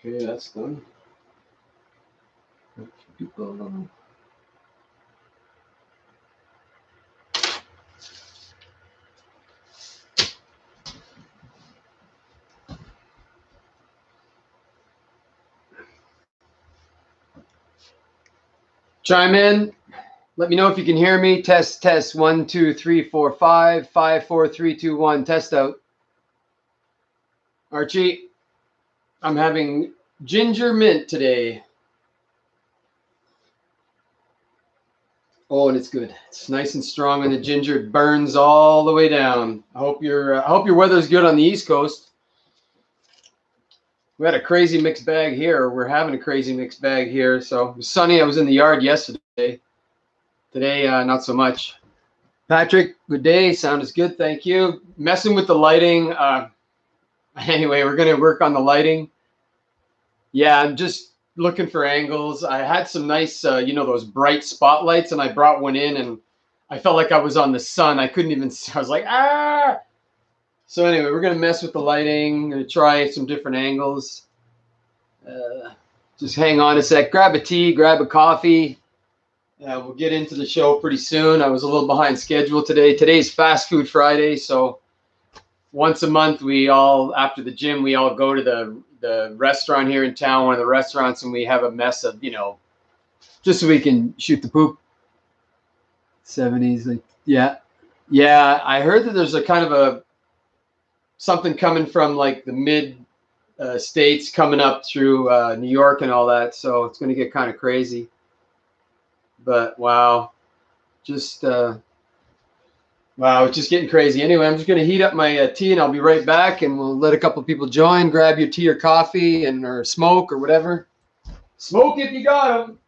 Okay, that's done. People. Chime in. Let me know if you can hear me. Test, test. 1, 2, 3, 4, 5. 5, 4, 3, 2, 1. Test out. Archie, I'm having ginger mint today. Oh, and it's good. It's nice and strong, and the ginger burns all the way down. I hope your weather's good on the East Coast. We had a crazy mixed bag here. We're having a crazy mixed bag here. So it was sunny. I was in the yard yesterday. Today, not so much. Patrick, good day. Sound is good. Thank you. Messing with the lighting. Anyway, we're going to work on the lighting. Yeah, I'm just looking for angles. I had some nice, those bright spotlights, and I brought one in, and I felt like I was on the sun. I couldn't even see. I was like, ah! So anyway, we're going to mess with the lighting. Going to try some different angles. Just hang on a sec. Grab a tea, grab a coffee. We'll get into the show pretty soon. I was a little behind schedule today. Today's Fast Food Friday, so once a month, after the gym, we all go to the restaurant here in town, one of the restaurants, and we have a mess of, just so we can shoot the poop. 70s, like, yeah. I heard that there's a kind of something coming from like the mid states coming up through New York and all that, so it's going to get kind of crazy. But wow, it's just getting crazy. Anyway, I'm just going to heat up my tea, and I'll be right back, and we'll let a couple people join. Grab your tea or coffee or smoke or whatever. Smoke if you got them.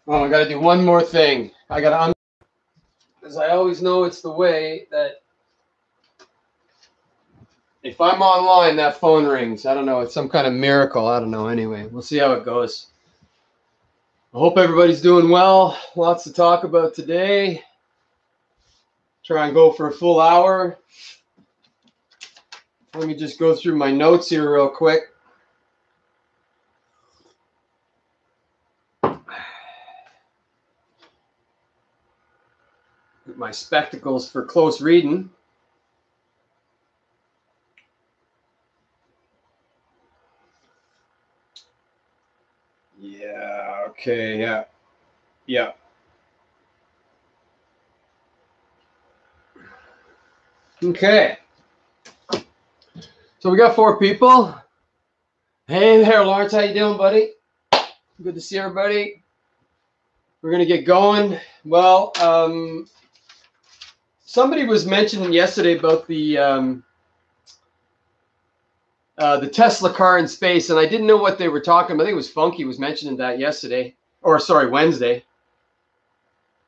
Oh, I got to do one more thing. I got to, because I always know it's the way that if I'm online, that phone rings. I don't know. It's some kind of miracle. I don't know. Anyway, we'll see how it goes. I hope everybody's doing well. Lots to talk about today. Try and go for a full hour. Let me just go through my notes here real quick. Get my spectacles for close reading. Yeah, okay, yeah. Okay. So we got 4 people. Hey there, Lawrence. How you doing, buddy? Good to see everybody. We're going to get going. Well, somebody was mentioning yesterday about the Tesla car in space, and I didn't know what they were talking about. I think it was Funky was mentioning that Wednesday.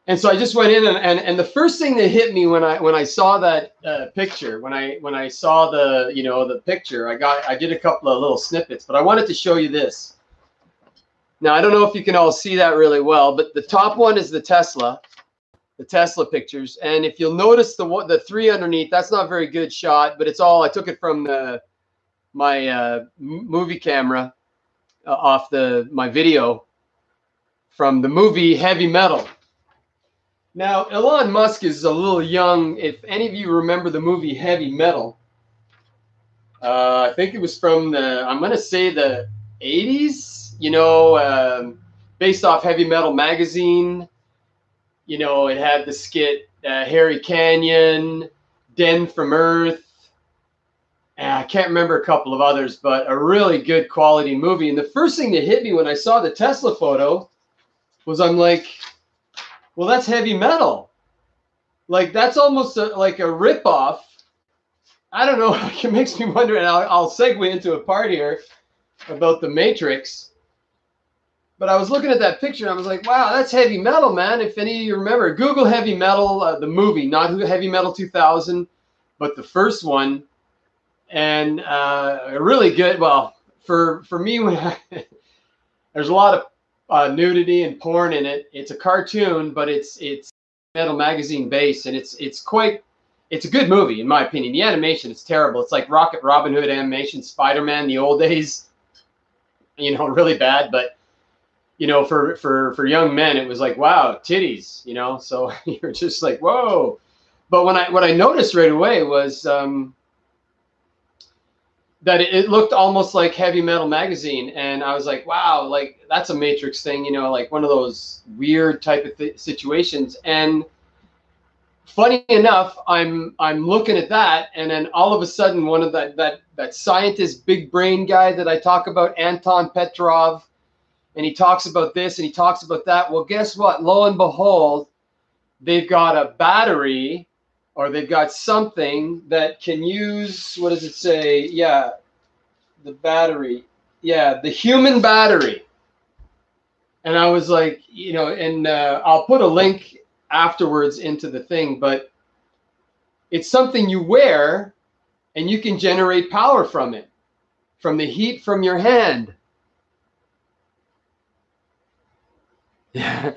And so I just went in, and the first thing that hit me when I saw that picture, when I saw the picture, I did a couple of little snippets, but I wanted to show you this. Now I don't know if you can all see that really well, but the top one is the Tesla pictures, and if you'll notice the 3 underneath, that's not a very good shot, but I took it from my movie camera off my video from the movie Heavy Metal. Now, Elon Musk is a little young. If any of you remember the movie Heavy Metal, I think it was from I'm going to say the 80s, based off Heavy Metal magazine. It had the skit Harry Canyon, Den from Earth. I can't remember a couple of others, but a really good quality movie. And the first thing that hit me when I saw the Tesla photo was I'm like, well, that's Heavy Metal. Like, that's almost like a ripoff. I don't know. It makes me wonder, and I'll segue into a part here about the Matrix. But I was looking at that picture and I was like, wow, that's heavy metal, man. If any of you remember, Google Heavy Metal, the movie, not Heavy Metal 2000, but the first one. And really good. Well, for me, there's a lot of nudity and porn in it. It's a cartoon, but it's Metal magazine based, and it's a good movie in my opinion. The animation is terrible. It's like Robin Hood animation, Spider-Man, the old days. You know, really bad, but you know, for young men, it was like, wow, titties, you know, so you're just like, whoa. But what I noticed right away was that it looked almost like Heavy Metal magazine. And I was like, wow, like that's a Matrix thing, you know, like one of those weird type of situations. And funny enough, I'm looking at that, and then all of a sudden, one of that scientist, big brain guy that I talk about, Anton Petrov, and he talks about this and he talks about that. Well, guess what? Lo and behold, they've got a battery, or they've got something that can use, what does it say? Yeah, the battery. Yeah, the human battery. And I was like, you know, and I'll put a link afterwards into the thing, but it's something you wear and you can generate power from it, from the heat from your hand. Yeah.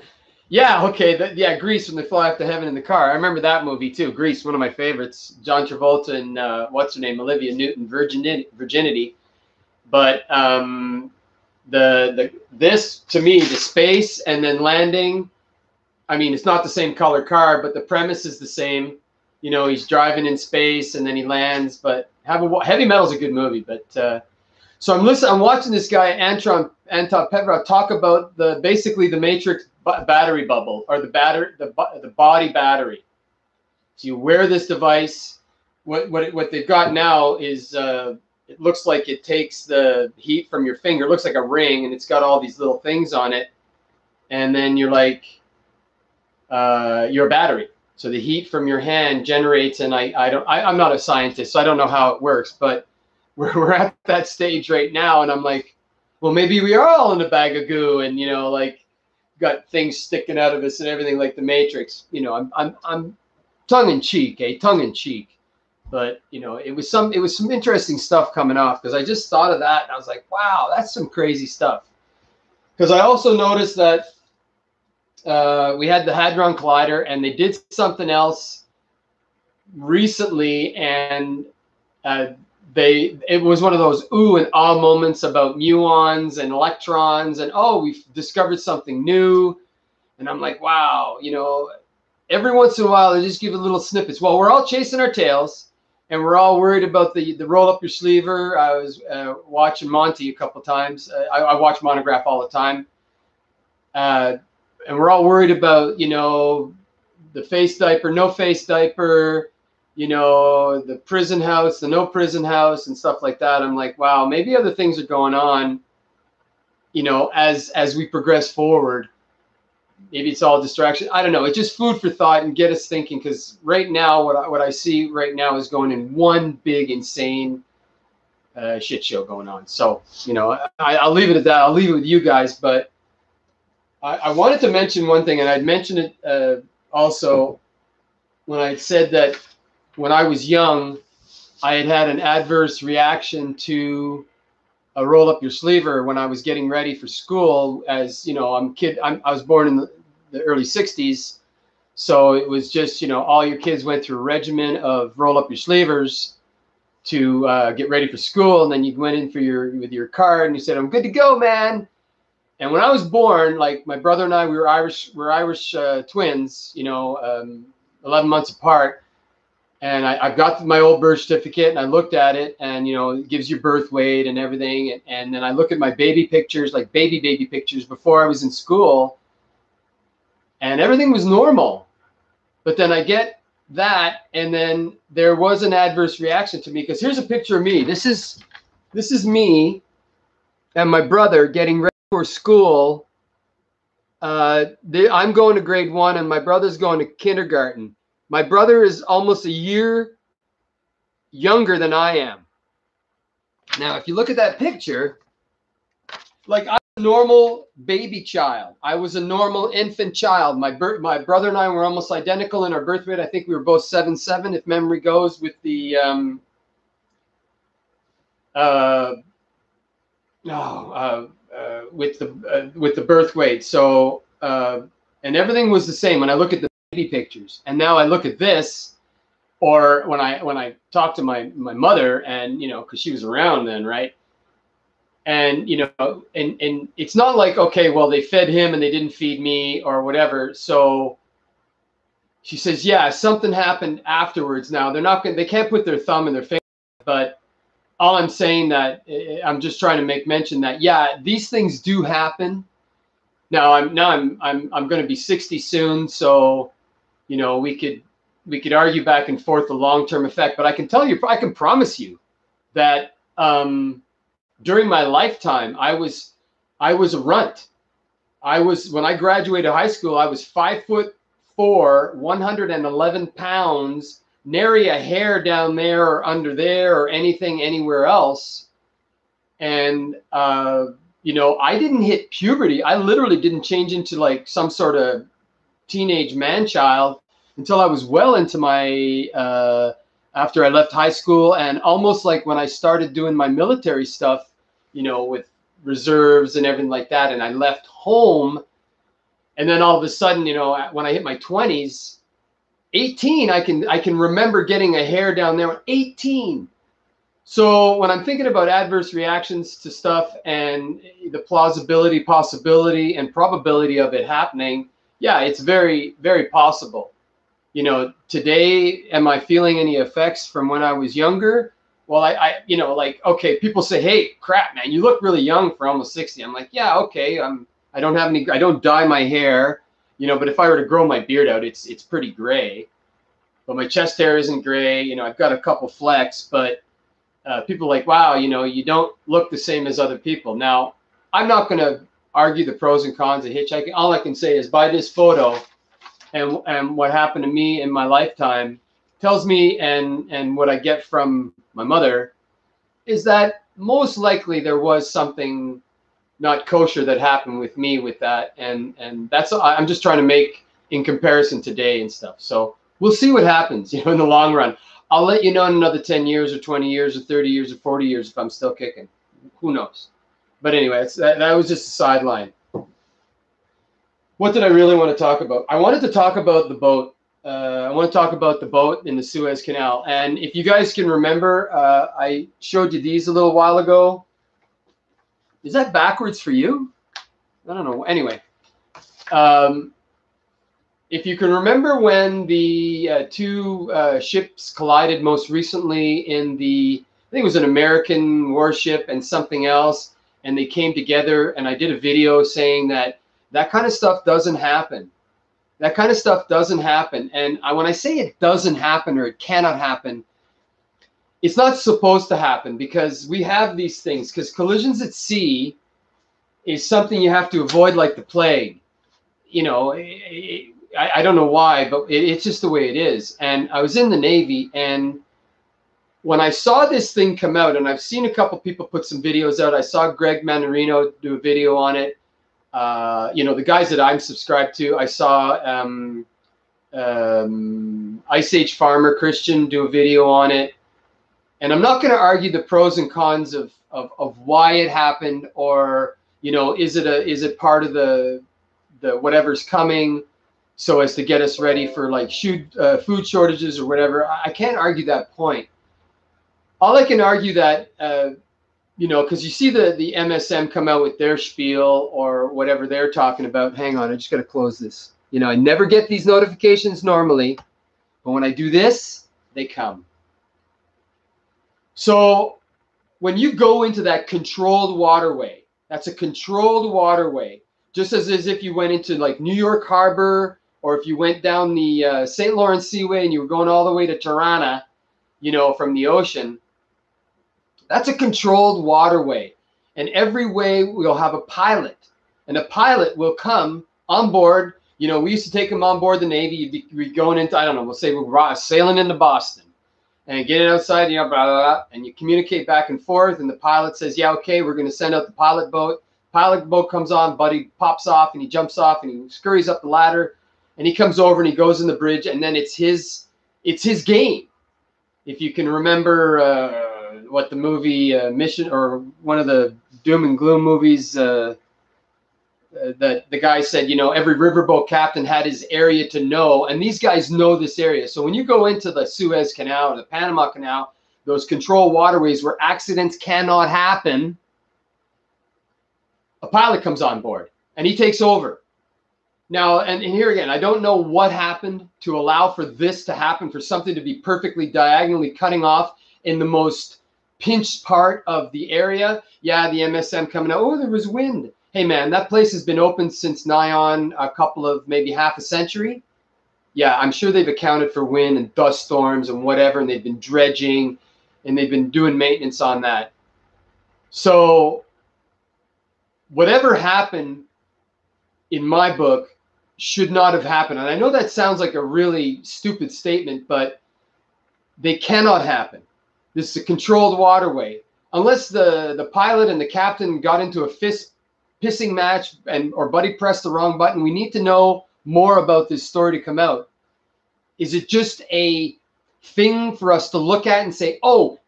Yeah, okay. Yeah, Grease, when they fly up to heaven in the car. I remember that movie too. Grease, one of my favorites. John Travolta and what's her name? Olivia Newton, Virginity. But this to me, the space and then landing. I mean, it's not the same color car, but the premise is the same. You know, he's driving in space and then he lands. But Heavy Metal's a good movie. But so I'm watching this guy Anton Petrov talk about basically the Matrix battery bubble, or the body battery. So you wear this device. What they've got now is it looks like it takes the heat from your finger. It looks like a ring, and it's got all these little things on it. And then you're like, you're a battery. So the heat from your hand generates, and I'm not a scientist, so I don't know how it works, but we're at that stage right now, and I'm like, well, maybe we are all in a bag of goo, and you know, like, got things sticking out of us and everything, like the Matrix. You know, I'm tongue in cheek, tongue in cheek, but you know, it was some interesting stuff coming off, because I just thought of that and I was like, wow, that's some crazy stuff. Because I also noticed that we had the Hadron Collider, and they did something else recently, and it was one of those ooh and ah moments about muons and electrons, and oh, we've discovered something new. And I'm like, wow, you know, every once in a while they just give a little snippets. Well, we're all chasing our tails, and we're all worried about the roll up your sleever. I was watching Monty a couple times. I watch Monograph all the time, and we're all worried about, you know, the face diaper, no face diaper, you know, the prison house, the no prison house, and stuff like that. I'm like, wow, maybe other things are going on, you know, as we progress forward. Maybe it's all distraction. I don't know. It's just food for thought and get us thinking, because right now, what I see right now is going in one big, insane shit show going on. So, you know, I'll leave it at that. I'll leave it with you guys. But I wanted to mention one thing, and I'd mentioned it also when I said that when I was young, I had an adverse reaction to a roll up your sleever when I was getting ready for school. As you know, I was born in the early 60s. So it was just, you know, all your kids went through a regimen of roll up your sleevers to get ready for school. And then you went in with your card and you said, I'm good to go, man. And when I was born, like my brother and I, we're Irish twins, you know, 11 months apart. And I got my old birth certificate and I looked at it, and, you know, it gives you birth weight and everything. And then I look at my baby pictures, like baby pictures before I was in school, and everything was normal. But then I get that, and then there was an adverse reaction to me, because here's a picture of me. This is me and my brother getting ready for school. I'm going to grade 1 and my brother's going to kindergarten. My brother is almost a year younger than I am. Now, if you look at that picture, like normal baby child. I was a normal infant child. My brother and I were almost identical in our birth rate. I think we were both 7'7", if memory goes, with the with the birth weight. So and everything was the same when I look at the baby pictures. And now I look at this, or when I talk to my mother, and you know, because she was around then, right? And, you know, and it's not like, okay, well, they fed him and they didn't feed me or whatever. So she says, yeah, something happened afterwards. Now they can't put their thumb in their face, but all I'm saying that I'm just trying to make mention that, yeah, these things do happen. Now I'm going to be 60 soon. So, you know, we could argue back and forth the long-term effect, but I can tell you, I can promise you that, during my lifetime, I was a runt. When I graduated high school, I was 5'4", 111 pounds, nary a hair down there or under there or anything anywhere else. And, you know, I didn't hit puberty. I literally didn't change into like some sort of teenage man child until I was well into my, after I left high school, and almost like when I started doing my military stuff, you know, with reserves and everything like that, and I left home, and then all of a sudden, you know, when I hit my 20s, 18, I can remember getting a hair down there at 18. So when I'm thinking about adverse reactions to stuff and the plausibility, possibility, and probability of it happening, yeah, it's very, very possible. You know, today, am I feeling any effects from when I was younger? Well, I you know, like, okay, people say, hey, crap, man, you look really young for almost 60. I'm like, yeah, okay, I don't dye my hair, you know, but if I were to grow my beard out, it's pretty gray. But my chest hair isn't gray. You know, I've got a couple flecks, but people are like, wow, you know, you don't look the same as other people. Now, I'm not going to argue the pros and cons of hitchhiking. All I can say is by this photo, and what happened to me in my lifetime tells me, and what I get from my mother, is that most likely there was something not kosher that happened with me with that, and that's, I'm just trying to make in comparison today and stuff. So we'll see what happens, you know, in the long run. I'll let you know in another 10 years or 20 years or 30 years or 40 years if I'm still kicking. Who knows? But anyway, that was just a sideline. What did I really want to talk about? I wanted to talk about the boat. I want to talk about the boat in the Suez Canal. And if you guys can remember, I showed you these a little while ago. Is that backwards for you? I don't know. Anyway, if you can remember when the two ships collided most recently in the, I think it was an American warship and something else, and they came together, and I did a video saying that that kind of stuff doesn't happen. That kind of stuff doesn't happen. And when I say it doesn't happen or it cannot happen, it's not supposed to happen, because we have these things, because collisions at sea is something you have to avoid like the plague. You know, I don't know why, but it's just the way it is. And I was in the Navy, and when I saw this thing come out, and I've seen a couple people put some videos out. I saw Greg Manarino do a video on it. You know, the guys that I'm subscribed to, I saw Ice Age Farmer Christian do a video on it. And I'm not going to argue the pros and cons of why it happened, or, you know, is it part of the whatever's coming, so as to get us ready for like food shortages or whatever. I can't argue that point. All I can argue that, you know, because you see the MSM come out with their spiel or whatever they're talking about. Hang on, I just got to close this. You know, I never get these notifications normally, but when I do this, they come. So when you go into that controlled waterway, that's a controlled waterway, just as if you went into like New York Harbor, or if you went down the St. Lawrence Seaway and you were going all the way to Tirana, you know, from the ocean. That's a controlled waterway. And every way will have a pilot. And a pilot will come on board. You know, we used to take them on board the Navy. You'd be going into, I don't know, we'll say we're sailing into Boston. And getting outside, you know, blah, blah, blah, and you communicate back and forth. And the pilot says, yeah, okay, we're going to send out the pilot boat pilot boat comes on, Buddy pops off and he jumps off and he scurries up the ladder and he comes over and he goes in the bridge, and then it's his game. If you can remember what the movie Mission, or one of the doom and gloom movies, that the guy said, you know, every riverboat captain had his area to know, and these guys know this area. So when you go into the Suez Canal or the Panama Canal, those control waterways where accidents cannot happen, a pilot comes on board and he takes over. Now, and here again, I don't know what happened to allow for this to happen, for something to be perfectly diagonally cutting off in the most pinched part of the area. Yeah, the MSM coming out. Oh, there was wind. Hey, man, that place has been open since nigh on a couple of, maybe half a century. Yeah, I'm sure they've accounted for wind and dust storms and whatever, and they've been dredging and they've been doing maintenance on that. So whatever happened, in my book, should not have happened. And I know that sounds like a really stupid statement, but they cannot happen. This is a controlled waterway. Unless the pilot and the captain got into a pissing match or Buddy pressed the wrong button, we need to know more about this story to come out. Is it just a thing for us to look at and say, oh,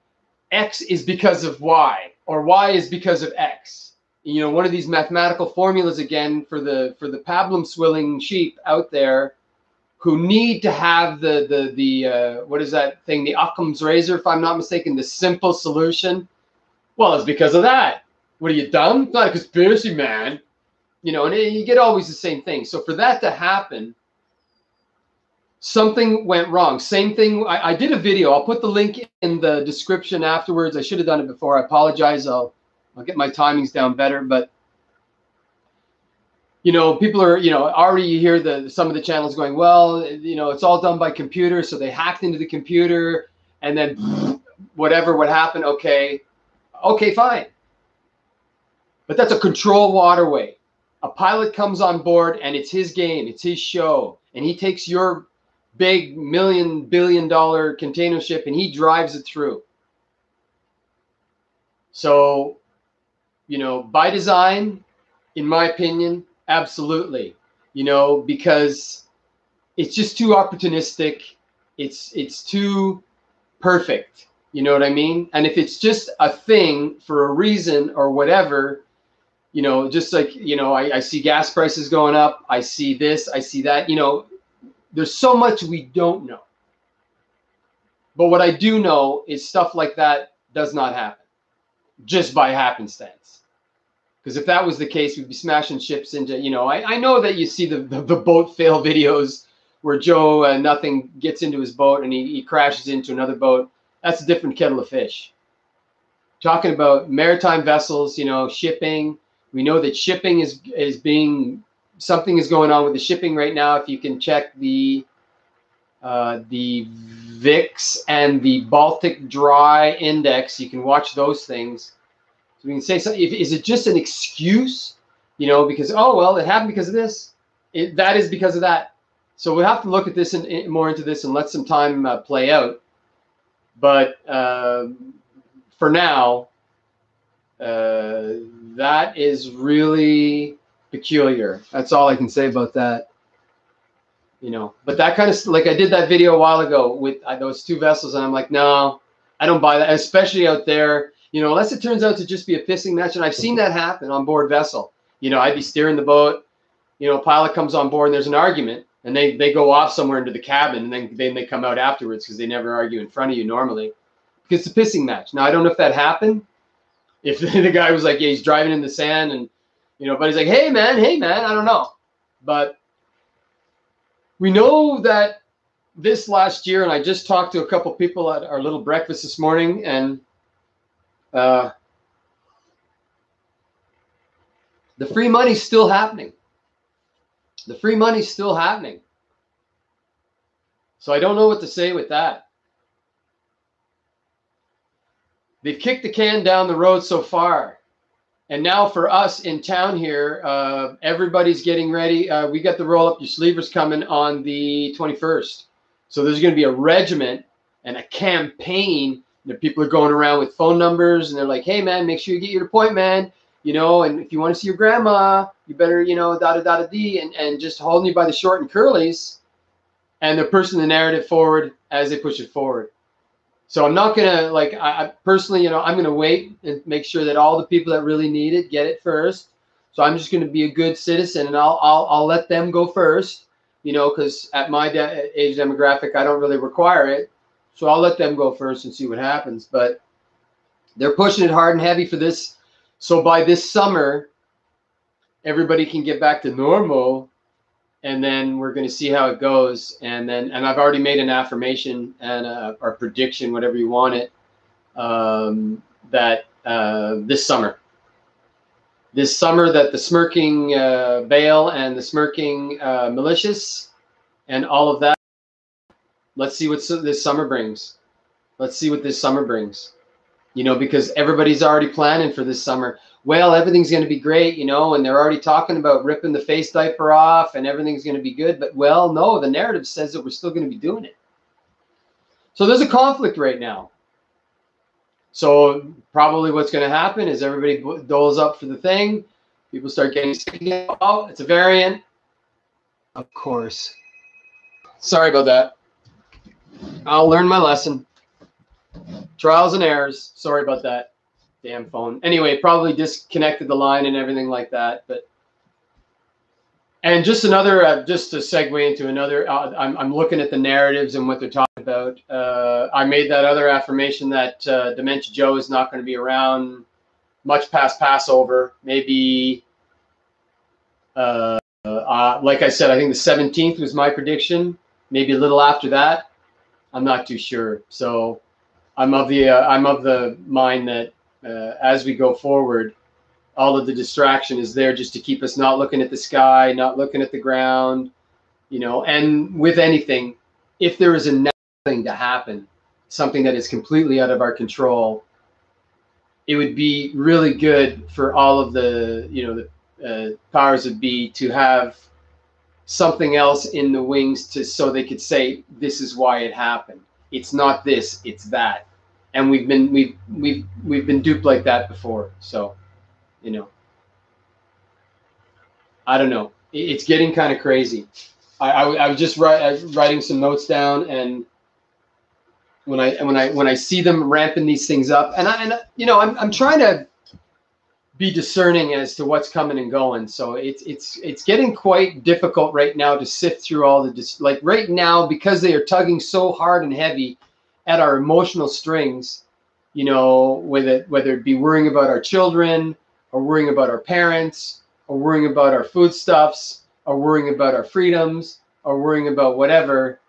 X is because of Y, or Y is because of X? You know, one of these mathematical formulas again for the pablum swilling sheep out there who need to have the what is that thing, the Occam's razor, if I'm not mistaken, the simple solution. Well, it's because of that. What are you, dumb? It's not a conspiracy, man. You know, and you get always the same thing. So for that to happen, something went wrong. Same thing. I did a video. I'll put the link in the description afterwards. I should have done it before. I apologize. I'll get my timings down better. But, you know, people are, you know, already you hear some of the channels going, well, you know, it's all done by computer. So they hacked into the computer and then whatever would happen. Okay, fine. But that's a control waterway. A pilot comes on board and it's his game. It's his show. And he takes your big billion-dollar container ship and he drives it through. So, you know, by design, in my opinion, absolutely. You know, because it's just too opportunistic. It's too perfect. You know what I mean? And if it's just a thing for a reason or whatever, you know, just like, you know, I see gas prices going up. I see this, I see that. You know, there's so much we don't know. But what I do know is stuff like that does not happen just by happenstance. Because if that was the case, we'd be smashing ships into, you know, I know that you see the boat fail videos where Joe Nothing gets into his boat and he crashes into another boat. That's a different kettle of fish. Talking about maritime vessels, you know, shipping. We know that shipping is being, something is going on with the shipping right now. If you can check the VIX and the Baltic Dry Index, you can watch those things. So we can say something. Is it just an excuse? You know, because, oh, well, it happened because of this. That is because of that. So we'll have to look at this and more into this and let some time play out. But for now, that is really peculiar. That's all I can say about that. You know, but that kind of, like I did that video a while ago with those two vessels, and I'm like, no, I don't buy that, especially out there. You know, unless it turns out to just be a pissing match, and I've seen that happen on board vessel. You know, I'd be steering the boat. You know, a pilot comes on board, and there's an argument, and they go off somewhere into the cabin, and then they come out afterwards because they never argue in front of you normally. Because it's a pissing match. Now, I don't know if that happened. If the guy was like, yeah, he's driving in the sand, and, you know, but he's like, hey, man, I don't know. But we know that this last year, and I just talked to a couple people at our little breakfast this morning, and the free money's still happening. The free money's still happening. So I don't know what to say with that. They've kicked the can down the road so far. And now for us in town here, everybody's getting ready. We got the roll up your sleevers coming on the 21st. So there's going to be a regiment and a campaign that people are going around with phone numbers. And they're like, hey, man, make sure you get your point, man. you know, and if you want to see your grandma, you better, you know, da da da da dee, and just holding you by the short and curlies, and they're pushing the narrative forward as they push it forward. So I'm not gonna, like, I personally, you know, I'm gonna wait and make sure that all the people that really need it get it first. So I'm just gonna be a good citizen, and I'll let them go first, you know, because at my age demographic, I don't really require it. So I'll let them go first and see what happens. But they're pushing it hard and heavy for this. So by this summer, everybody can get back to normal, and then we're going to see how it goes. And I've already made an affirmation and or prediction, whatever you want it, that this summer that the smirking Baal and the smirking malicious and all of that, let's see what this summer brings. Let's see what this summer brings. You know, because everybody's already planning for this summer. Well, everything's going to be great, you know, and they're already talking about ripping the face diaper off and everything's going to be good. But, well, no, the narrative says that we're still going to be doing it. So there's a conflict right now. So probably what's going to happen is everybody doles up for the thing. People start getting sick again. Oh, it's a variant. Of course. Sorry about that. I'll learn my lesson. Trials and errors. Sorry about that. Damn phone. Anyway, probably disconnected the line and everything like that. But and just another, just to segue into another. I'm looking at the narratives and what they're talking about. I made that other affirmation that Dementia Joe is not going to be around much past Passover. Maybe, like I said, I think the 17th was my prediction. Maybe a little after that. I'm not too sure. So I'm of the mind that as we go forward, all of the distraction is there just to keep us not looking at the sky, not looking at the ground, you know. And with anything, if there is a natural thing to happen, something that is completely out of our control, it would be really good for all of the, you know, the powers that be to have something else in the wings to, so they could say, this is why it happened. It's not this, it's that. And we've been duped like that before. So, you know, I don't know. It's getting kind of crazy. I was just writing some notes down, and when I see them ramping these things up, and you know, I'm trying to be discerning as to what's coming and going. So it's getting quite difficult right now to sift through all the like right now, because they are tugging so hard and heavy at our emotional strings, you know, whether it be worrying about our children, or worrying about our parents, or worrying about our foodstuffs, or worrying about our freedoms, or worrying about whatever.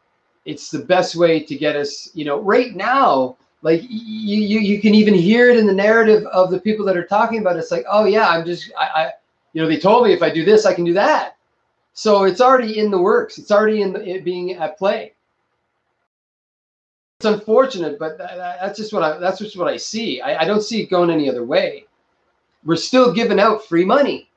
It's the best way to get us, you know, right now. Like you can even hear it in the narrative of the people that are talking about it. It's like, oh yeah, I you know, they told me if I do this, I can do that. So it's already in the works. It's already it being at play. It's unfortunate, but that's just what I see. I don't see it going any other way. We're still giving out free money.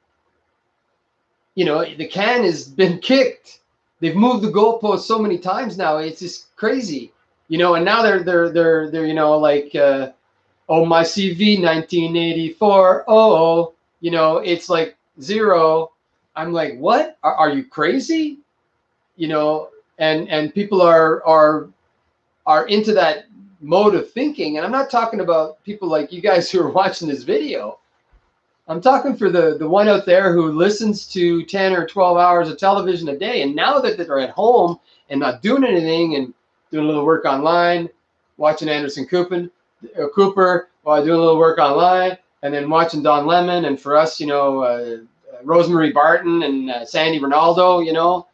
You know, the can has been kicked. They've moved the goalpost so many times now. It's just crazy. You know, and now they're you know, like oh, my CV 1984. Oh, you know, it's like zero. I'm like, what? Are you crazy? You know, and people are into that mode of thinking. And I'm not talking about people like you guys who are watching this video. I'm talking for the one out there who listens to 10 or 12 hours of television a day. And now that they're at home and not doing anything and doing a little work online, watching Anderson Cooper while doing a little work online, and then watching Don Lemon. And for us, you know, Rosemary Barton and Sandy Ronaldo, you know,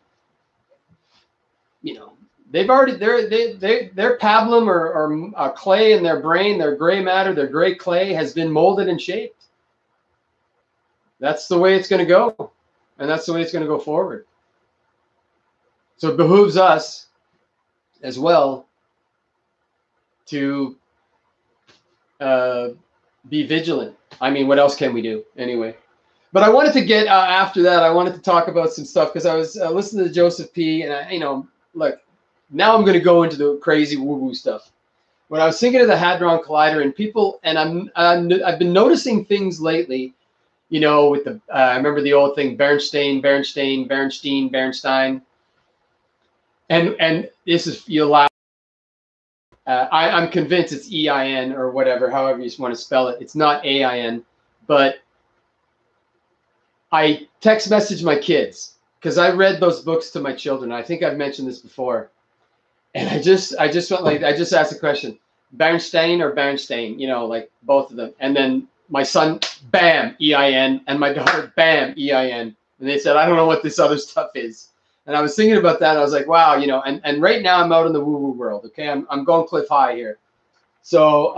they've already, their pablum or clay in their brain, their gray matter, their gray clay has been molded and shaped. That's the way it's going to go. And that's the way it's going to go forward. So it behooves us as well to be vigilant. I mean, what else can we do anyway? But I wanted to get after that, I wanted to talk about some stuff, because I was listening to Joseph P. And you know, look, now I'm going to go into the crazy woo-woo stuff. When I was thinking of the Hadron Collider and people, and I've been noticing things lately you know, with the, I remember the old thing, Bernstein. And this is, you'll laugh. I'm convinced it's EIN or whatever, however you want to spell it. It's not AIN, but I text message my kids because I read those books to my children. I think I've mentioned this before. And I just went like, I just asked the question, Bernstein or Bernstein, you know, like both of them. And then my son, bam, EIN, and my daughter, bam, EIN. And they said, I don't know what this other stuff is. And I was thinking about that. And I was like, wow, you know, and right now I'm out in the woo-woo world. Okay. I'm going cliff high here. So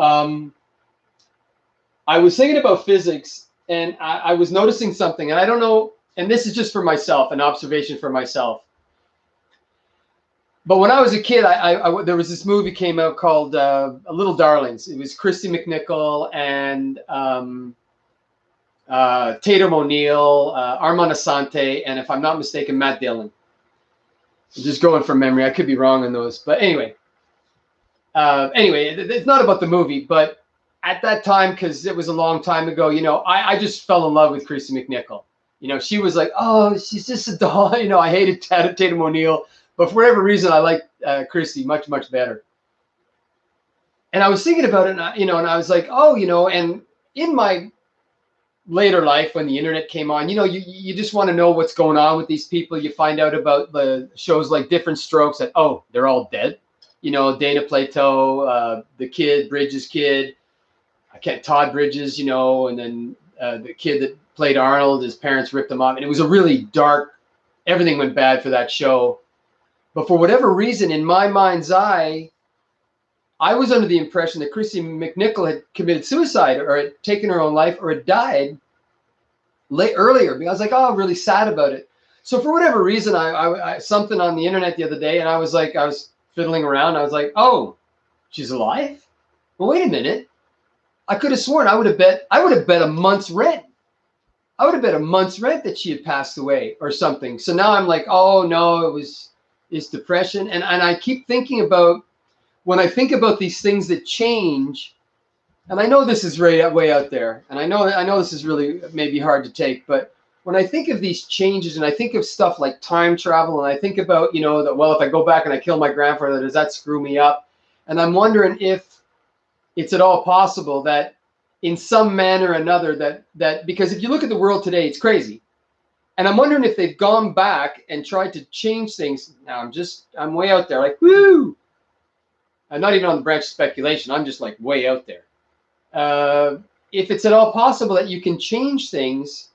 I was thinking about physics, and I was noticing something, and I don't know, and this is just for myself, an observation for myself. But when I was a kid, there was this movie came out called Little Darlings. It was Christy McNichol and Tatum O'Neal, Armand Assante, and if I'm not mistaken, Matt Dillon. I'm just going from memory. I could be wrong on those. But anyway, it's not about the movie. But at that time, because it was a long time ago, you know, I just fell in love with Christy McNichol. You know, she was like, oh, she's just a doll. You know, I hated Tatum O'Neal. But for whatever reason, I liked Christy much, much better. And I was thinking about it, and I was like, oh, you know, and in my later life when the internet came on, you know, you just want to know what's going on with these people. You find out about the shows like Different Strokes, that, oh, they're all dead. You know, Dana Plato, the kid, Bridges kid, Todd Bridges, you know, and then the kid that played Arnold, his parents ripped him off. And it was a really dark, everything went bad for that show. But for whatever reason, in my mind's eye, I was under the impression that Christy McNichol had committed suicide or had taken her own life or had died earlier. Because I was like, oh, I'm really sad about it. So for whatever reason, I something on the internet the other day, and I was fiddling around. I was like, oh, she's alive? Well, wait a minute. I could have sworn I would have bet a month's rent. I would have bet a month's rent that she had passed away or something. So now I'm like, oh no, it's depression. And I keep thinking about, when I think about these things that change, and I know this is way out there, and I know this is really maybe hard to take, but when I think of these changes, and I think of stuff like time travel, and I think about, you know, that, well, if I go back and I kill my grandfather, does that screw me up? And I'm wondering if it's at all possible that in some manner or another that because if you look at the world today, it's crazy. And I'm wondering if they've gone back and tried to change things. Now I'm way out there, like, woo! I'm not even on the branch of speculation. I'm just like way out there. If it's at all possible that you can change things,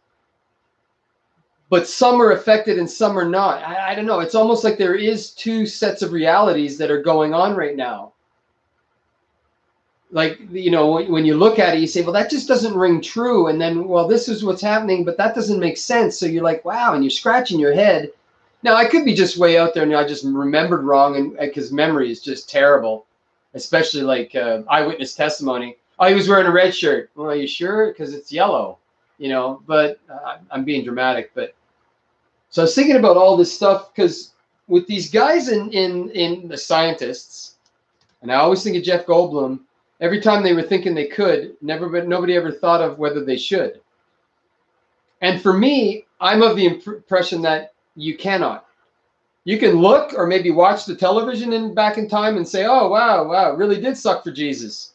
but some are affected and some are not. I don't know. It's almost like there is two sets of realities that are going on right now. Like, you know, when you look at it, you say, well, that just doesn't ring true. And then, well, this is what's happening, but that doesn't make sense. So you're like, wow, and you're scratching your head. Now, I could be just way out there and I just remembered wrong, and because memory is just terrible, especially like eyewitness testimony. Oh, he was wearing a red shirt. Well, are you sure? Because it's yellow, you know, but I'm being dramatic. But so I was thinking about all this stuff because with these guys in the scientists, and I always think of Jeff Goldblum, every time they were thinking they could, nobody ever thought of whether they should. And for me, I'm of the impression that you cannot. You can look or maybe watch the television back in time and say, oh, wow, it really did suck for Jesus.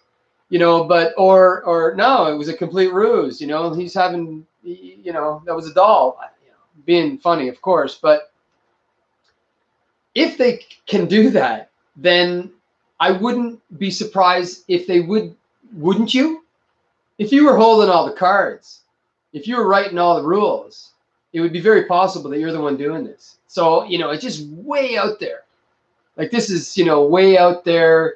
You know, but, or no, it was a complete ruse. You know, he's having, you know, that was a doll, you know, being funny, of course. But if they can do that, then I wouldn't be surprised if they would, wouldn't you? If you were holding all the cards, if you were writing all the rules, it would be very possible that you're the one doing this. So, you know, it's just way out there. Like this is, you know, way out there,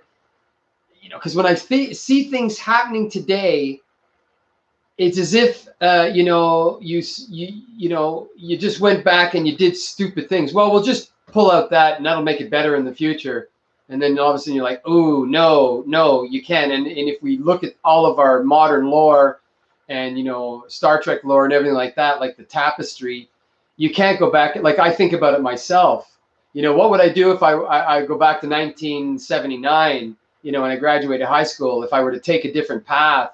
you know, because when I see things happening today, it's as if, you know, you just went back and you did stupid things. Well, we'll just pull out that and that'll make it better in the future. And then all of a sudden you're like, oh, no, you can't. And if we look at all of our modern lore and, you know, Star Trek lore and everything like that, like the tapestry, you can't go back. Like I think about it myself. You know, what would I do if I go back to 1979, you know, and I graduated high school, if I were to take a different path?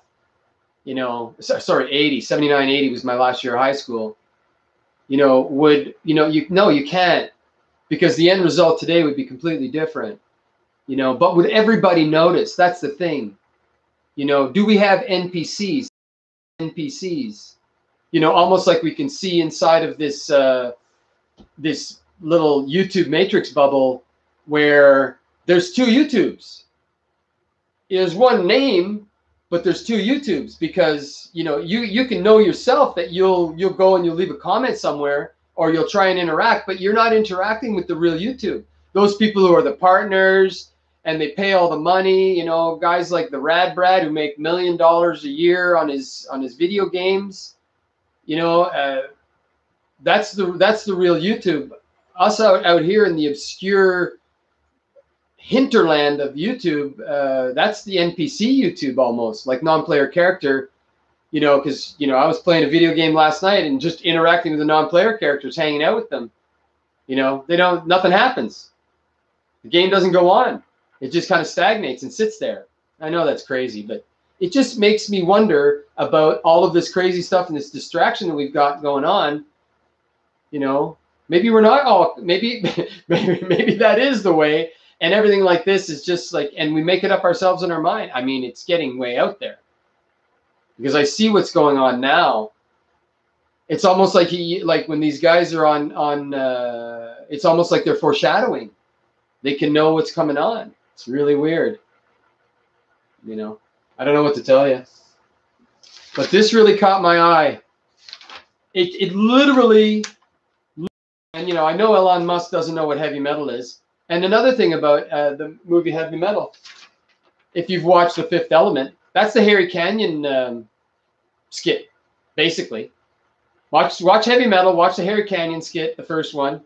you know, sorry, 80, 79, 80 was my last year of high school, you know, would, you know, no, you can't, because the end result today would be completely different, you know, but would everybody notice? That's the thing. You know, do we have NPCs? NPCs, you know, almost like we can see inside of this this little YouTube matrix bubble where there's two YouTubes. There's one name, but there's two YouTubes, because you know you can know yourself that you'll go and you'll leave a comment somewhere, or you'll try and interact, but you're not interacting with the real YouTube. Those people who are the partners and they pay all the money, you know, guys like the Rad Brad who make $1 million a year on his video games, you know, that's the real YouTube. Us out here in the obscure hinterland of YouTube, that's the NPC YouTube, almost like non-player character, you know, because, you know, I was playing a video game last night and just interacting with the non-player characters, hanging out with them, you know, nothing happens. The game doesn't go on. It just kind of stagnates and sits there. I know that's crazy, but it just makes me wonder about all of this crazy stuff and this distraction that we've got going on. You know, maybe we're not all, maybe that is the way. And everything like this is just like, and we make it up ourselves in our mind. I mean, it's getting way out there, because I see what's going on now. It's almost like like when these guys are on it's almost like they're foreshadowing. They can know what's coming on. It's really weird. You know, I don't know what to tell you, but this really caught my eye. It literally, and you know, I know Elon Musk doesn't know what heavy metal is. And another thing about the movie Heavy Metal, if you've watched The Fifth Element, that's the Harry Canyon skit, basically. Watch Heavy Metal, watch the Harry Canyon skit, the first one,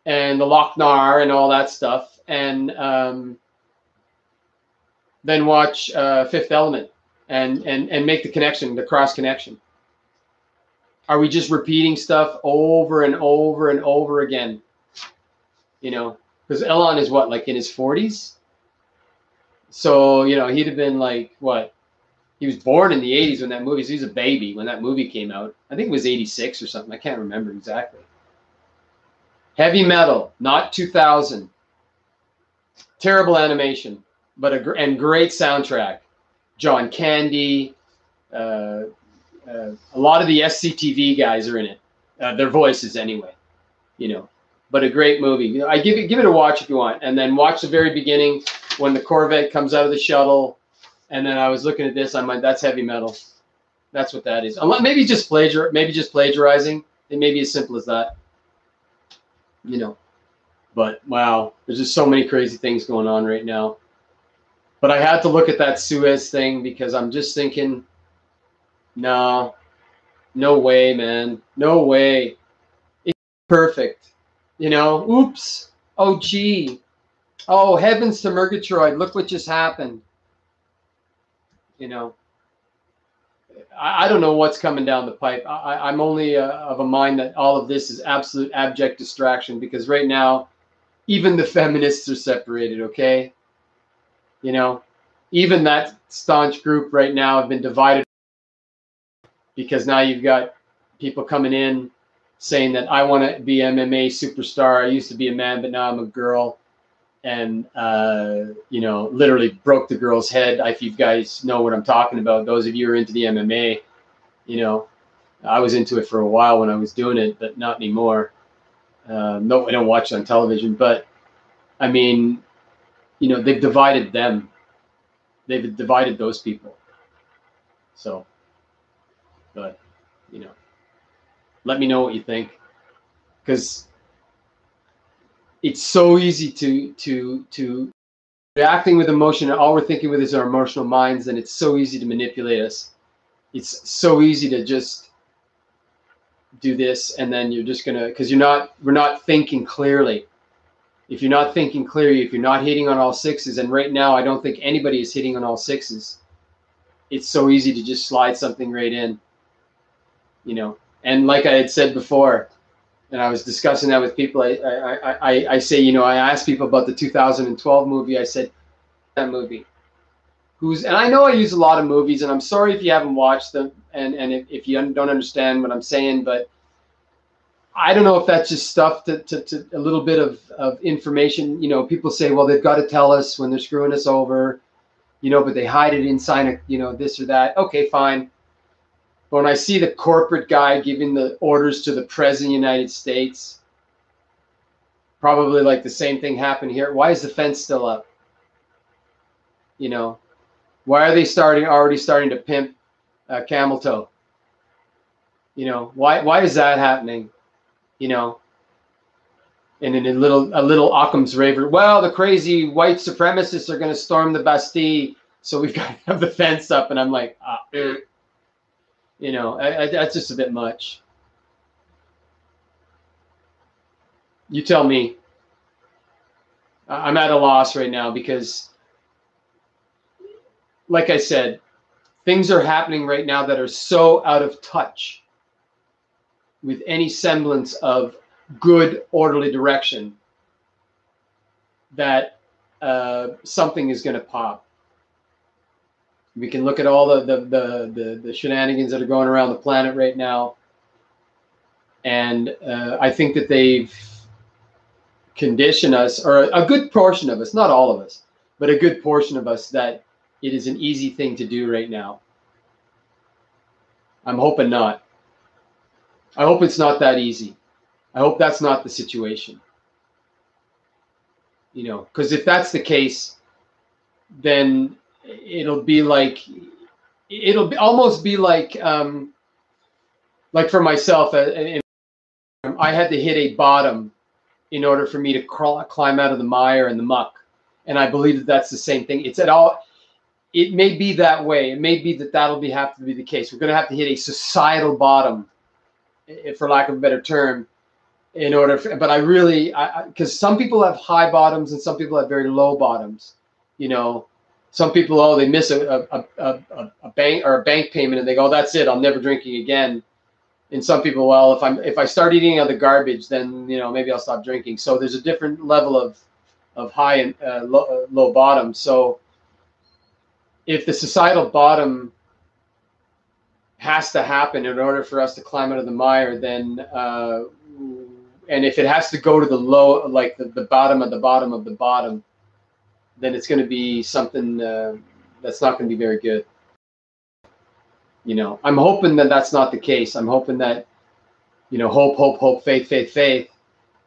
and the Loch Nar and all that stuff, and then watch Fifth Element and make the connection, the cross connection. Are we just repeating stuff over and over and over again? You know, because Elon is what, like in his 40s? So, you know, he'd have been like, what? He was born in the 80s when that movie, so he was a baby when that movie came out. I think it was 86 or something. I can't remember exactly. Heavy Metal, not 2000. Terrible animation, but and great soundtrack. John Candy, a lot of the SCTV guys are in it. Their voices anyway, you know. But a great movie. You know, I give it a watch if you want, and then watch the very beginning when the Corvette comes out of the shuttle. And then I was looking at this. I'm like, that's Heavy Metal. That's what that is. Maybe just plagiarizing. It may be as simple as that. You know. But wow, there's just so many crazy things going on right now. But I had to look at that Suez thing, because I'm just thinking, no way, man, no way. It's perfect. You know, oops, oh gee, oh heavens to Murgatroyd, look what just happened. You know, I don't know what's coming down the pipe. I'm only of a mind that all of this is absolute abject distraction, because right now, even the feminists are separated, okay? You know, even that staunch group right now have been divided, because now you've got people coming in saying that I want to be MMA superstar. I used to be a man, but now I'm a girl. And, you know, literally broke the girl's head. If you guys know what I'm talking about, those of you who are into the MMA, you know, I was into it for a while when I was doing it, but not anymore. No, I don't watch it on television. But, I mean, you know, they've divided them. They've divided those people. So, but, you know. Let me know what you think, because it's so easy to reacting with emotion, and all we're thinking with is our emotional minds, and it's so easy to manipulate us. It's so easy to just do this, and then you're just gonna, because we're not thinking clearly. If you're not thinking clearly, if you're not hitting on all sixes, and right now I don't think anybody is hitting on all sixes, it's so easy to just slide something right in, you know. And like I had said before, and I was discussing that with people, I say, you know, I asked people about the 2012 movie. I said, that movie, and I know I use a lot of movies, and I'm sorry if you haven't watched them, and if you don't understand what I'm saying, but I don't know if that's just stuff to a little bit of information. You know, people say, well, they've got to tell us when they're screwing us over, you know, but they hide it inside, you know, this or that. Okay, fine. But when I see the corporate guy giving the orders to the president of the United States, probably like the same thing happened here. Why is the fence still up? You know, why are they already starting to pimp camel toe? You know, why is that happening? You know, and in a little Occam's razor, well, the crazy white supremacists are going to storm the Bastille, so we've got to have the fence up. And I'm like, you know, that's just a bit much. You tell me. I'm at a loss right now because, like I said, things are happening right now that are so out of touch with any semblance of good, orderly direction that something is going to pop. We can look at all the shenanigans that are going around the planet right now, and I think that they've conditioned us, or a good portion of us, not all of us, but a good portion of us, that it is an easy thing to do right now. I'm hoping not. I hope it's not that easy. I hope that's not the situation. You know, because if that's the case, then it'll almost be like for myself, I had to hit a bottom in order for me to climb out of the mire and the muck. And I believe that that's the same thing. It may be that way. It may be that'll have to be the case. We're going to have to hit a societal bottom, for lack of a better term, in order but I really, because some people have high bottoms and some people have very low bottoms. You know, some people, they miss a bank payment and they go, that's it, I'm never drinking again. And some people, well, if I start eating out of the garbage, then, you know, maybe I'll stop drinking. So there's a different level of high and low bottom. So if the societal bottom has to happen in order for us to climb out of the mire, then and if it has to go to the low, like the bottom of the bottom of the bottom, then it's going to be something that's not going to be very good. You know, I'm hoping that that's not the case. I'm hoping that, you know, hope, faith,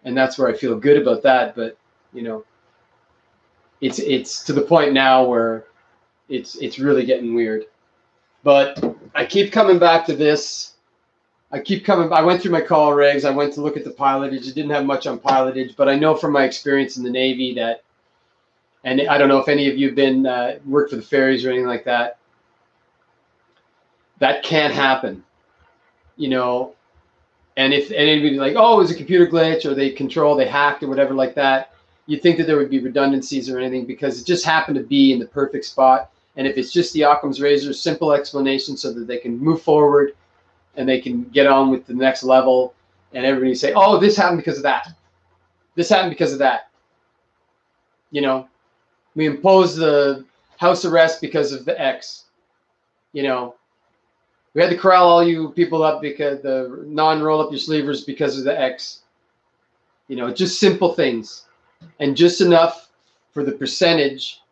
and that's where I feel good about that. But, you know, it's to the point now where it's really getting weird. But I keep coming back to this. I went through my call regs. I went to look at the pilotage. It didn't have much on pilotage, but I know from my experience in the Navy that, and I don't know if any of you have been worked for the ferries or anything like that, that can't happen, you know. And if anybody like, oh, it was a computer glitch or they hacked or whatever like that, you'd think that there would be redundancies or anything, because it just happened to be in the perfect spot. And if it's just the Occam's razor, simple explanation so that they can move forward and they can get on with the next level, and everybody say, oh, this happened because of that. This happened because of that. You know, we imposed the house arrest because of the X. You know, we had to corral all you people up because the non-roll up your sleevers because of the X. You know, just simple things, and just enough for the percentage,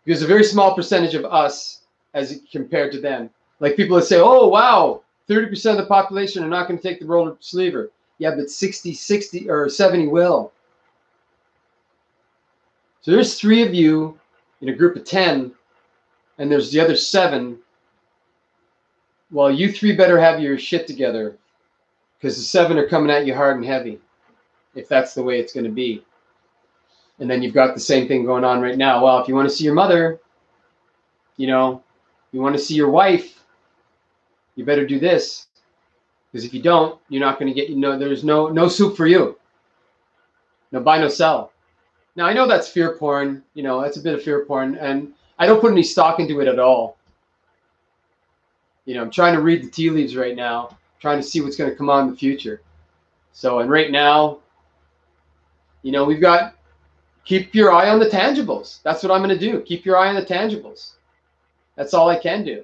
because a very small percentage of us as compared to them. Like people that say, oh, wow, 30% of the population are not going to take the roller sleever. Yeah, but 60 or 70 will. So there's 3 of you in a group of 10, and there's the other 7. Well, you 3 better have your shit together, because the 7 are coming at you hard and heavy, if that's the way it's going to be. And then you've got the same thing going on right now. Well, if you want to see your mother, you know, you want to see your wife, you better do this, because if you don't, you're not going to get, you know, there's no soup for you. No buy, no sell. Now, I know that's fear porn. You know, that's a bit of fear porn, and I don't put any stock into it at all. You know, I'm trying to read the tea leaves right now, trying to see what's going to come on in the future. So, and right now, you know, we've got, keep your eye on the tangibles. That's what I'm going to do. Keep your eye on the tangibles. That's all I can do.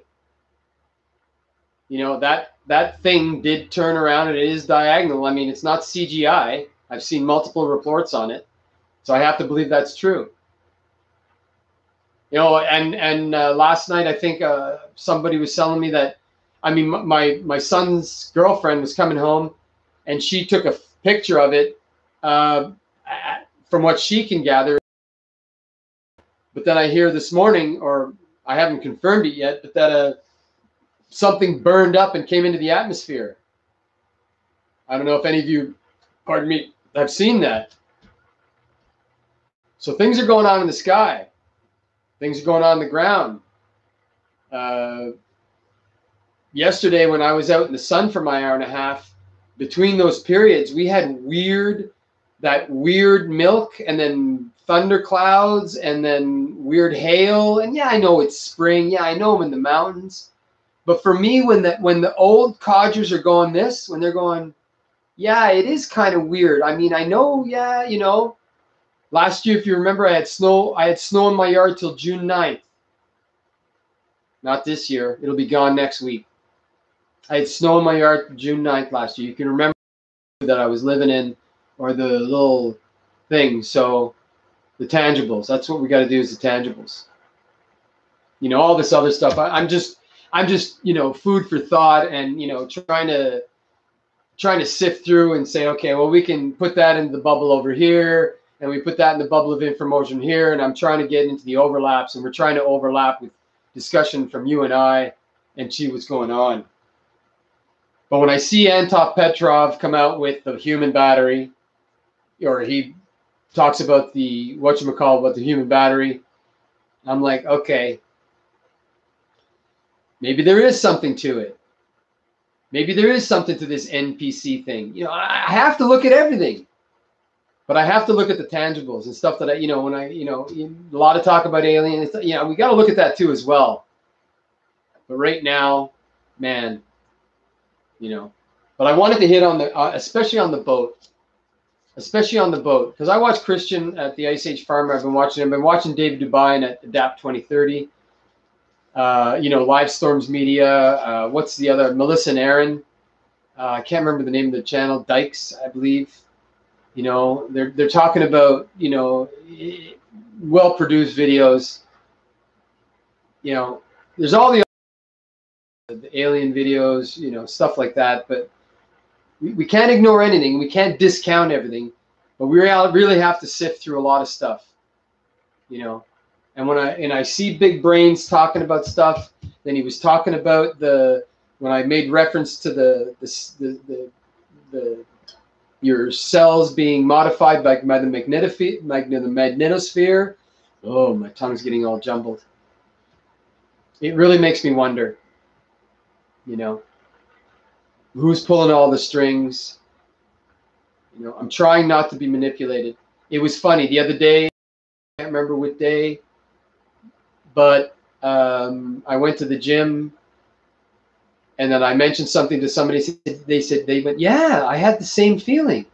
You know, that thing did turn around and it is diagonal. I mean, it's not CGI. I've seen multiple reports on it, so I have to believe that's true. You know, and last night I think somebody was telling me that, I mean, my son's girlfriend was coming home, and she took a picture of it. From what she can gather, but then I hear this morning, or I haven't confirmed it yet, but that something burned up and came into the atmosphere. I don't know if any of you, pardon me, have seen that. So things are going on in the sky. Things are going on the ground. Yesterday, when I was out in the sun for my hour and a half, between those periods, we had that weird milk, and then thunder clouds, and then weird hail. And yeah, I know it's spring. Yeah, I know I'm in the mountains. But for me, when the old codgers are going this, when they're going, yeah, it is kind of weird. I mean, I know, yeah, you know, last year, if you remember, I had snow in my yard till June 9th. Not this year. It'll be gone next week. I had snow in my yard June 9th last year. You can remember that I was living in, or the little things. So the tangibles, that's what we got to do, is the tangibles. You know, all this other stuff. I'm just, you know, food for thought, and, you know, trying to sift through and say, okay, well, we can put that in the bubble over here, and we put that in the bubble of information here, and I'm trying to get into the overlaps, and we're trying to overlap with discussion from you and I and see what's going on. But when I see Antov Petrov come out with the human battery, or he talks about the about the human battery, I'm like, okay, maybe there is something to it. Maybe there is something to this NPC thing. You know, I have to look at everything, but I have to look at the tangibles and stuff that you know, when a lot of talk about aliens, you know, we got to look at that too as well. But right now, man, you know, but I wanted to hit on the, especially on the boat, because I watch Christian at the Ice Age Farmer. I've been watching David Dubine at Adapt 2030. You know, Live Storms Media. What's the other? Melissa and Aaron. I can't remember the name of the channel. Dykes, I believe. You know, they're talking about, you know, well-produced videos. You know, there's all the alien videos, you know, stuff like that. But we can't ignore anything. We can't discount everything. But we really have to sift through a lot of stuff. You know. And when I see Big Brains talking about stuff, then he was talking about when I made reference to the your cells being modified by the magnetosphere. Oh, my tongue's getting all jumbled. It really makes me wonder, you know, who's pulling all the strings. You know, I'm trying not to be manipulated. It was funny the other day. I can't remember what day. But I went to the gym, and then I mentioned something to somebody. They went, yeah, I had the same feeling.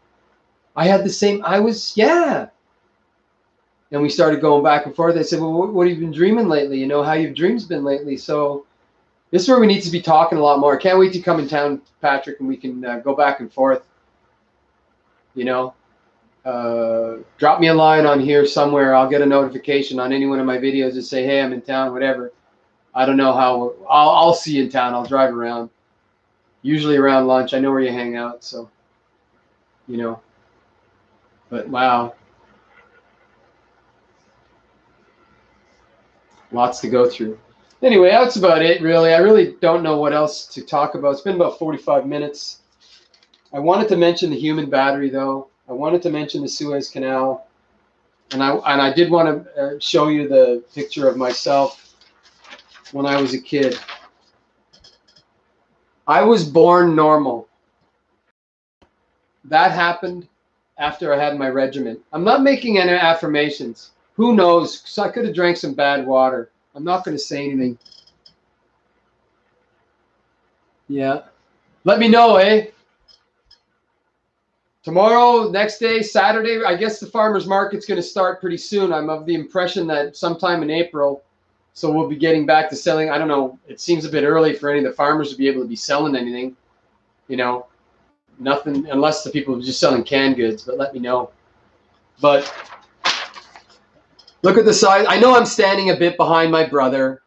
Yeah. And we started going back and forth. They said, well, what have you been dreaming lately? You know, how your dreams been lately? So this is where we need to be talking a lot more. I can't wait to come in town, Patrick, and we can go back and forth. You know. Drop me a line on here somewhere. I'll get a notification on any one of my videos to say, hey, I'm in town, whatever. I don't know how. I'll see you in town. I'll drive around. Usually around lunch. I know where you hang out, so, you know. But wow. Lots to go through. Anyway, that's about it, really. I really don't know what else to talk about. It's been about 45 minutes. I wanted to mention the human battery, though. I wanted to mention the Suez Canal, and I did want to show you the picture of myself when I was a kid. I was born normal. That happened after I had my regiment. I'm not making any affirmations. Who knows? 'Cause I could have drank some bad water. I'm not going to say anything. Yeah. Let me know, eh? Tomorrow, next day, Saturday, I guess the farmer's market's going to start pretty soon. I'm of the impression that sometime in April, So we'll be getting back to selling. I don't know. It seems a bit early for any of the farmers to be able to be selling anything. You know, nothing unless the people are just selling canned goods. But let me know. But look at the size. I know I'm standing a bit behind my brother.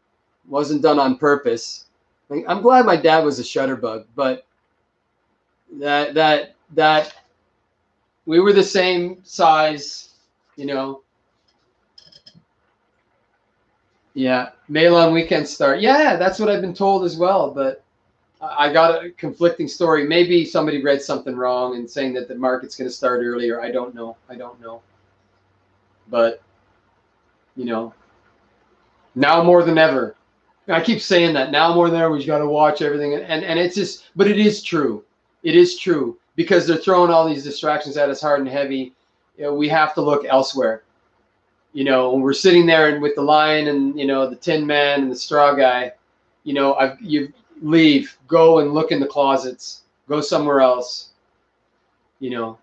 Wasn't done on purpose. I'm glad my dad was a shutterbug, but that we were the same size, you know. Yeah, Malon weekend start. Yeah, that's what I've been told as well. But I got a conflicting story. Maybe somebody read something wrong and saying that the market's going to start earlier. I don't know. But, you know, now more than ever. I keep saying that now more than ever, we've got to watch everything. And it's just, but it is true. It is true because they're throwing all these distractions at us hard and heavy. You know, we have to look elsewhere. You know, when we're sitting there and with the lion and, you know, the Tin Man and the straw guy, you know, you leave, go and look in the closets, go somewhere else, you know,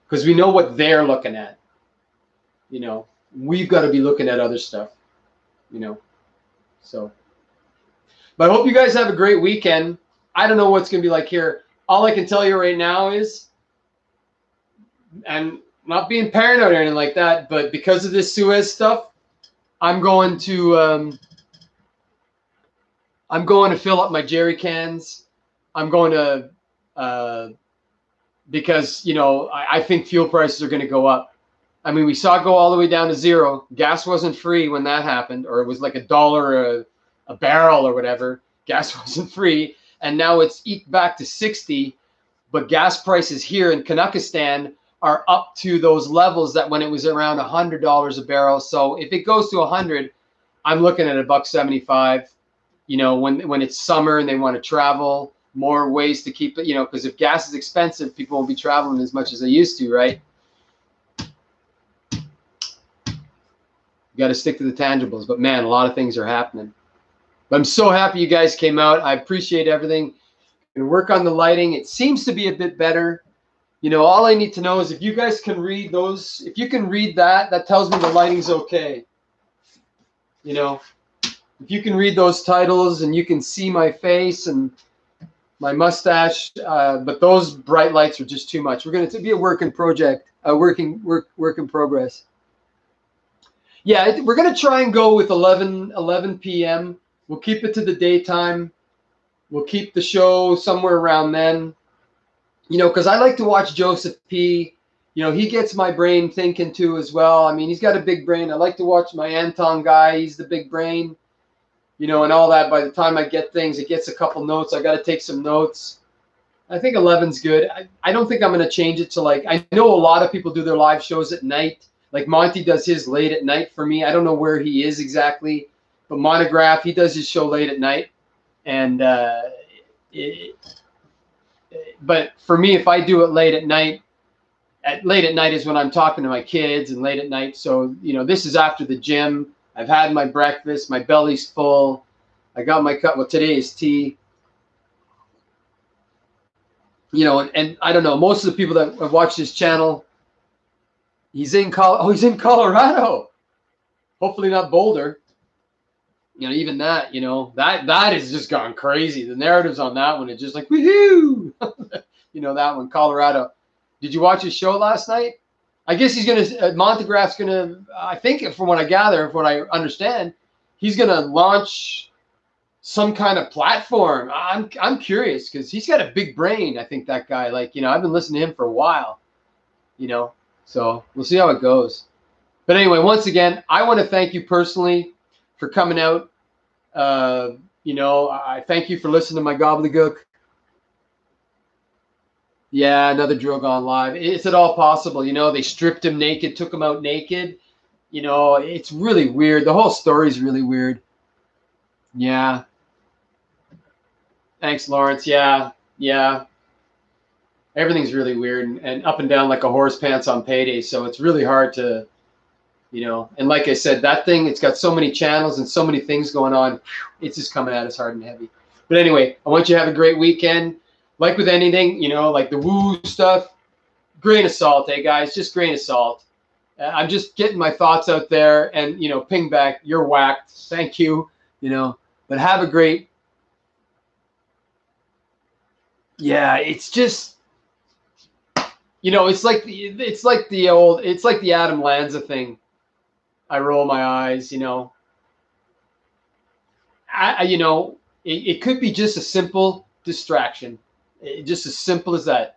because we know what they're looking at. You know, we've got to be looking at other stuff, you know, so. But I hope you guys have a great weekend. I don't know what's going to be like here. All I can tell you right now is, and not being paranoid or anything like that, but because of this Suez stuff, I'm going to fill up my jerry cans. I'm going to because, you know, I think fuel prices are going to go up. I mean, we saw it go all the way down to zero. Gas wasn't free when that happened, or it was like $1 a barrel or whatever. Gas wasn't free, and now it's eked back to 60. But gas prices here in Kazakhstan are up to those levels that when it was around $100 a barrel. So if it goes to 100, I'm looking at $1.75. You know, when it's summer and they want to travel, more ways to keep it. You know, because if gas is expensive, people won't be traveling as much as they used to, right? You got to stick to the tangibles. But man, a lot of things are happening. But I'm so happy you guys came out. I appreciate everything. And work on the lighting. It seems to be a bit better. You know, all I need to know is if you guys can read those, if you can read that, that tells me the lighting's okay. You know, if you can read those titles and you can see my face and my mustache, but those bright lights are just too much. We're going to be a work in progress. Yeah, we're going to try and go with 11 p.m. We'll keep it to the daytime. We'll keep the show somewhere around then. You know, because I like to watch Joseph P. You know, he gets my brain thinking too as well. I mean, he's got a big brain. I like to watch my Anton guy. He's the big brain, you know, and all that. By the time I get things, it gets a couple notes. I got to take some notes. I think 11's good. I don't think I'm going to change it to like, I know a lot of people do their live shows at night. Like Monty does his late at night for me. I don't know where he is exactly, but Monograph, he does his show late at night. And, but for me, if I do it late at night is when I'm talking to my kids and late at night. So, you know, this is after the gym. I've had my breakfast. My belly's full. I got my cup. Well, today is tea. You know, and I don't know. Most of the people that have watched this channel, he's in Colorado. Hopefully not Boulder. You know, even that, you know, that has just gone crazy. The narratives on that one are just like, woohoo! You know, that one, Colorado. Did you watch his show last night? I guess he's going to, Montegraph's going to, I think from what I gather, from what I understand, he's going to launch some kind of platform. I'm curious because he's got a big brain. I think that guy, like, you know, I've been listening to him for a while, you know, so we'll see how it goes. But anyway, once again, I want to thank you personally for coming out. You know, I thank you for listening to my gobbledygook. Yeah, another drill gone live. Is it all possible? You know, they stripped him naked, took him out naked. You know, it's really weird. The whole story is really weird. Yeah. Thanks, Lawrence. Yeah. Everything's really weird and up and down like a horse pants on payday. So it's really hard to, you know, and like I said, that thing, it's got so many channels and so many things going on. It's just coming at us hard and heavy. But anyway, I want you to have a great weekend. Like with anything, you know, like the woo stuff, grain of salt, hey guys, just grain of salt. I'm just getting my thoughts out there, and ping back. You're whacked. Thank you. But have a great. Yeah, it's just. It's like the Adam Lanza thing. I roll my eyes. It could be just a simple distraction, just as simple as that.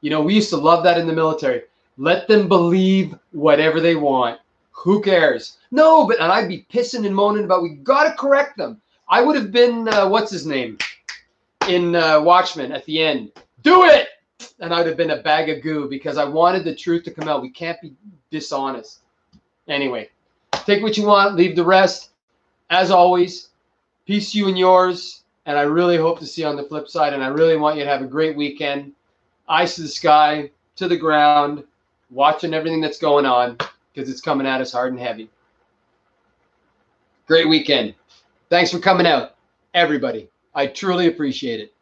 We used to love that in the military. Let them believe whatever they want. Who cares? No, and I'd be pissing and moaning about, we got to correct them. I would have been, what's his name, in Watchmen at the end. Do it! And I'd have been a bag of goo because I wanted the truth to come out. We can't be dishonest. Anyway, take what you want, leave the rest. As always, peace to you and yours. And I really hope to see you on the flip side. And I really want you to have a great weekend. Eyes to the sky, to the ground, watching everything that's going on because it's coming at us hard and heavy. Great weekend. Thanks for coming out, everybody. I truly appreciate it.